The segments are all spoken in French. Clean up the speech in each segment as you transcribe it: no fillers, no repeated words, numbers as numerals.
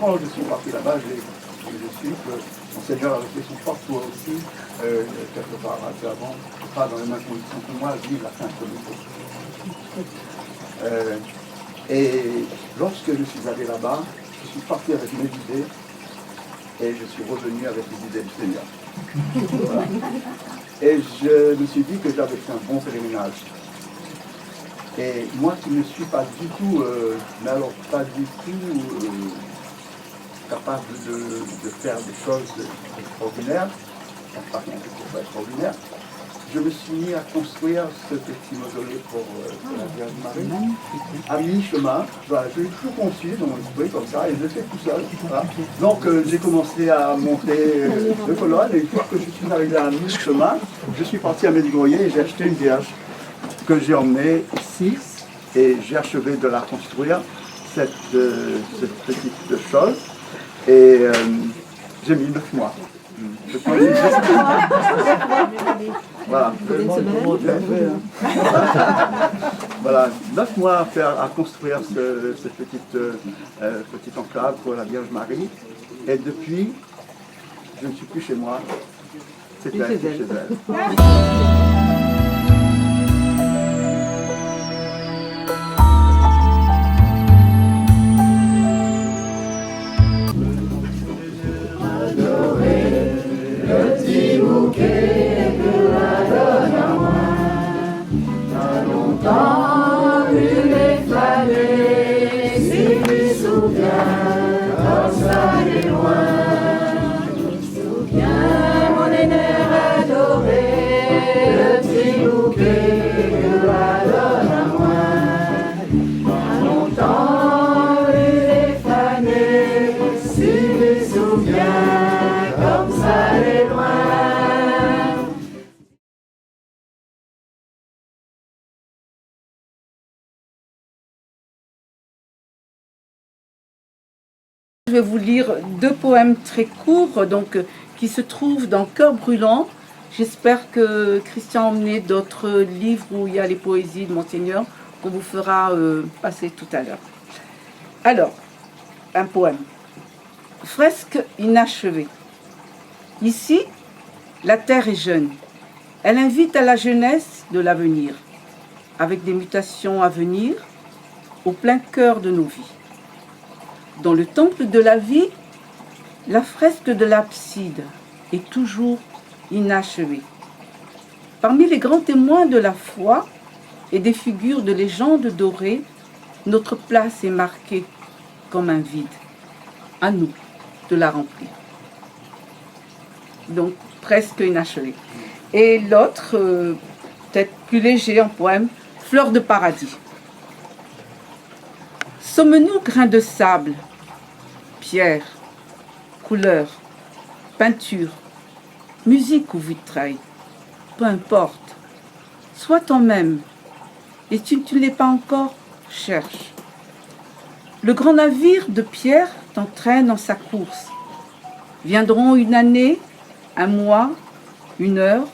quand je suis parti là-bas, j'ai su que mon Seigneur avait fait son choix pour toi aussi, quelque part un peu avant, pas dans les mêmes conditions que moi, vivre la fin de et lorsque je suis allé là-bas, je suis parti avec mes idées et je suis revenu avec les idées du Seigneur. Voilà. Et je me suis dit que j'avais fait un bon pèlerinage. Et moi qui ne suis pas du tout, mais alors pas du tout capable de faire des choses extraordinaires, enfin pas rien que ce soit extraordinaire, je me suis mis à construire ce petit mausolée pour la Vierge Marie. À mi-chemin, voilà, je l'ai toujours conçu dans mon esprit comme ça, et je l'ai fait tout seul. Voilà. Donc j'ai commencé à monter deux colonnes, et une fois que je suis arrivé à mi-chemin, je suis parti à Medjugorje et j'ai acheté une Vierge que j'ai emmenée ici, et j'ai achevé de la construire, cette petite chose, et j'ai mis 9 mois. Voilà. Voilà, 9 mois à construire cette petite enclave pour la Vierge Marie. Et depuis, je ne suis plus chez moi. C'est elle qui est chez elle. Je vais vous lire 2 poèmes très courts qui se trouvent dans Cœur brûlant. J'espère que Christian a emmené d'autres livres où il y a les poésies de Monseigneur qu'on vous fera passer tout à l'heure. Alors, un poème. Fresque inachevée. Ici, la terre est jeune. Elle invite à la jeunesse de l'avenir, avec des mutations à venir, au plein cœur de nos vies. Dans le temple de la vie, la fresque de l'abside est toujours inachevée. Parmi les grands témoins de la foi et des figures de légendes dorées, notre place est marquée comme un vide. À nous de la remplir. Donc, presque inachevée. Et l'autre, peut-être plus léger en poème, Fleur de paradis. Sommes-nous grains de sable, pierre, couleur, peinture, musique ou vitrail, peu importe, sois toi-même, et si tu ne l'es pas encore, cherche. Le grand navire de pierre t'entraîne dans sa course. Viendront une année, un mois, une heure,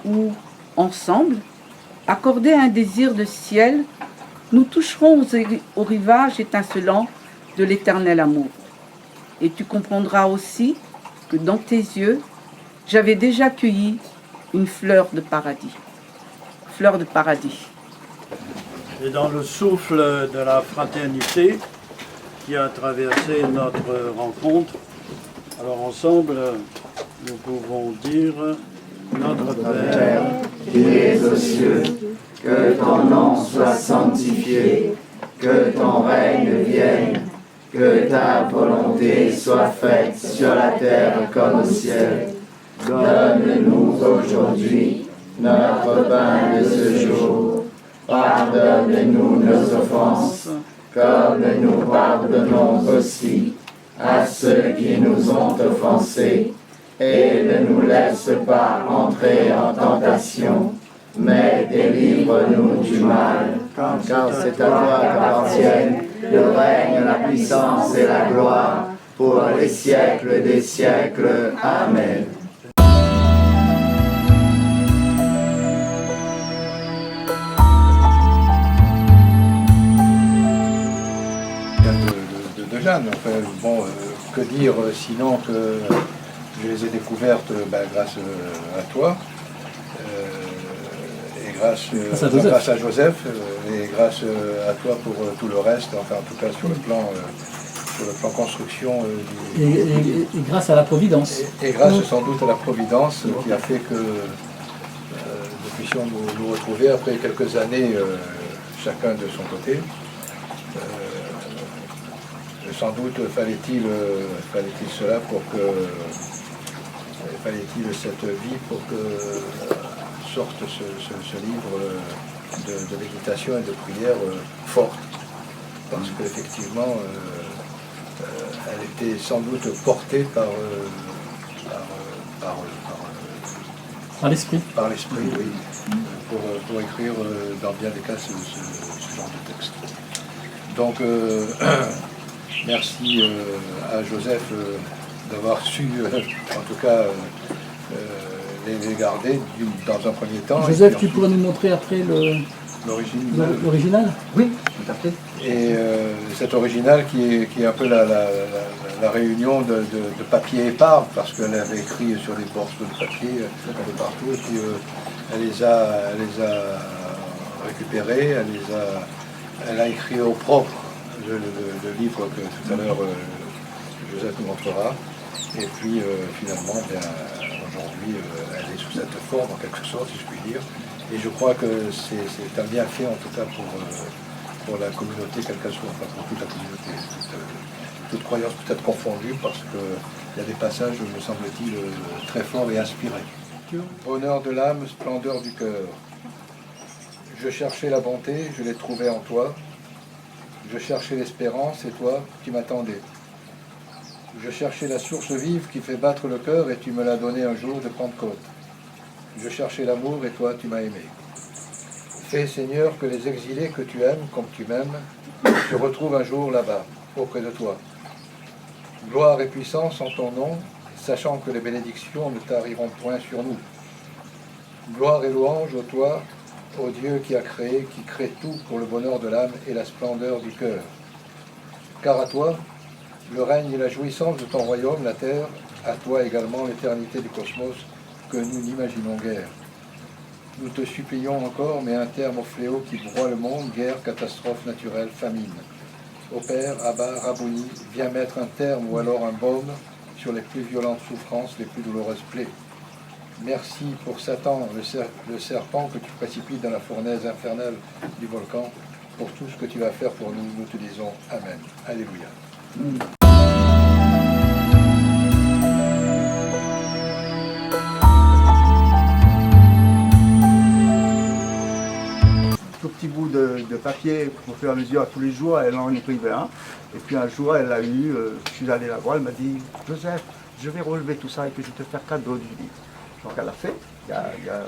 où, ensemble, accordés à un désir de ciel, nous toucherons au rivage étincelant de l'éternel amour. Et tu comprendras aussi que dans tes yeux, j'avais déjà cueilli une fleur de paradis. Fleur de paradis. Et dans le souffle de la fraternité qui a traversé notre rencontre, alors ensemble, nous pouvons dire notre Père, qui es aux cieux, que ton nom soit sanctifié, que ton règne vienne, que ta volonté soit faite sur la terre comme au ciel. Donne-nous aujourd'hui notre pain de ce jour. Pardonne-nous nos offenses, comme nous pardonnons aussi à ceux qui nous ont offensés. Et ne nous laisse pas entrer en tentation, mais délivre-nous du mal, car c'est à toi qu'appartiennent le règne, la puissance et la gloire, pour les siècles des siècles. Amen. Jeanne. Enfin, bon, que dire sinon que je les ai découvertes grâce à toi, et grâce à Joseph, et grâce à toi pour tout le reste, enfin en tout cas sur le plan construction. Et grâce à la Providence. Et grâce sans doute à la Providence qui a fait que nous puissions nous retrouver après quelques années chacun de son côté. Sans doute fallait-il cela pour que fallait-il cette vie pour que sorte ce livre de méditation et de prière forte, parce qu'effectivement elle était sans doute portée par l'esprit. Par l'esprit, oui, pour écrire dans bien des cas ce genre de texte. Donc merci à Joseph d'avoir su, en tout cas, les garder dans un premier temps. Joseph, tu pourrais nous montrer après l'original? Oui, tout à fait. Et cet original qui est un peu la réunion de papier épars, parce qu'elle avait écrit sur des bords de papier un peu partout, et puis elle les a récupérés, elle a écrit au propre le livre que tout à l'heure Joseph nous montrera. Et puis finalement, aujourd'hui, elle est sous cette forme en quelque sorte, si je puis dire. Et je crois que c'est un bienfait en tout cas pour la communauté, quelle qu'elle soit, enfin pour toute la communauté, toute croyance peut-être confondue, parce qu'il y a des passages, me semble-t-il, très forts et inspirés. Bonheur de l'âme, splendeur du cœur. Je cherchais la bonté, je l'ai trouvée en toi. Je cherchais l'espérance et toi, tu m'attendais. Je cherchais la source vive qui fait battre le cœur et tu me l'as donné un jour de Pentecôte. Je cherchais l'amour et toi, tu m'as aimé. Fais, Seigneur, que les exilés que tu aimes comme tu m'aimes se retrouvent un jour là-bas, auprès de toi. Gloire et puissance en ton nom, sachant que les bénédictions ne t'arriveront point sur nous. Gloire et louange ô toi, ô Dieu qui a créé, qui crée tout pour le bonheur de l'âme et la splendeur du cœur. Car à toi, le règne et la jouissance de ton royaume, la terre, à toi également l'éternité du cosmos que nous n'imaginons guère. Nous te supplions encore, mets un terme au fléau qui broie le monde, guerre, catastrophe naturelle, famine. Ô Père, Abba, Rabouni, viens mettre un terme ou alors un baume sur les plus violentes souffrances, les plus douloureuses plaies. Merci pour Satan, le serpent que tu précipites dans la fournaise infernale du volcan, pour tout ce que tu vas faire pour nous, nous te disons Amen. Alléluia. Tout petit bout de papier pour faire mesure à tous les jours, elle en écrivait un. Et puis un jour, elle a eu, je suis allé la voir, elle m'a dit « Joseph, je vais relever tout ça et puis je vais te faire cadeau du livre ». Donc elle a fait, il y a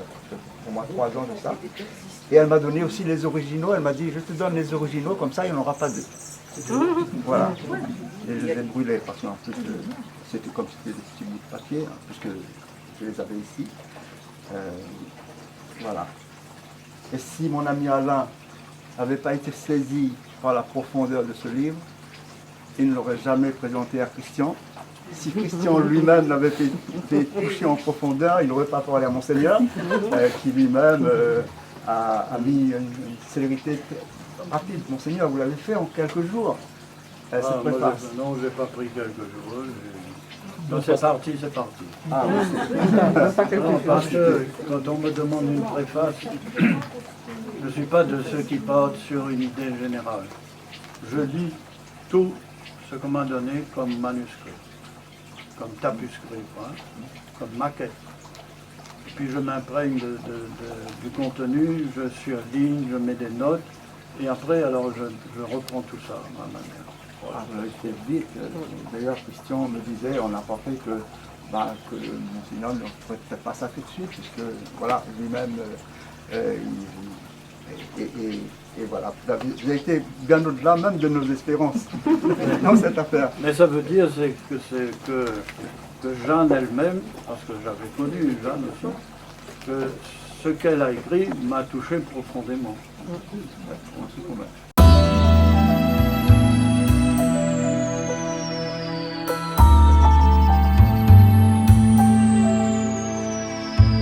au moins 3 ans de ça. Et elle m'a donné aussi les originaux, elle m'a dit « Je te donne les originaux, comme ça il n'y en aura pas deux ». Voilà. Et je les ai brûlés parce qu'en plus, c'était comme si c'était des petits bouts de papier, hein, puisque je les avais ici. Voilà. Et si mon ami Alain n'avait pas été saisi par la profondeur de ce livre, il ne l'aurait jamais présenté à Christian. Si Christian lui-même l'avait fait toucher en profondeur, il n'aurait pas parlé à Monseigneur, qui lui-même a mis une célérité rapide. Monseigneur, vous l'avez fait en quelques jours. Non, je n'ai pas pris quelques jours. Non, c'est parti. Ah, Non, parce que quand on me demande une préface, je ne suis pas de ceux qui partent sur une idée générale. Je lis tout ce qu'on m'a donné comme manuscrit, comme tapuscrit, comme maquette. Et puis je m'imprègne du contenu, je surligne, je mets des notes, et après alors je reprends tout ça à ma manière. Ah, vous l'avez fait vite. D'ailleurs, Christian me disait, on n'a pas fait que Monseigneur ne ferait peut-être pas ça tout de suite, puisque voilà, lui-même, et voilà, vous avez été bien au-delà même de nos espérances dans cette affaire. Mais ça veut dire que Jeanne elle-même, parce que j'avais connu Jeanne aussi, que ce qu'elle a écrit m'a touché profondément.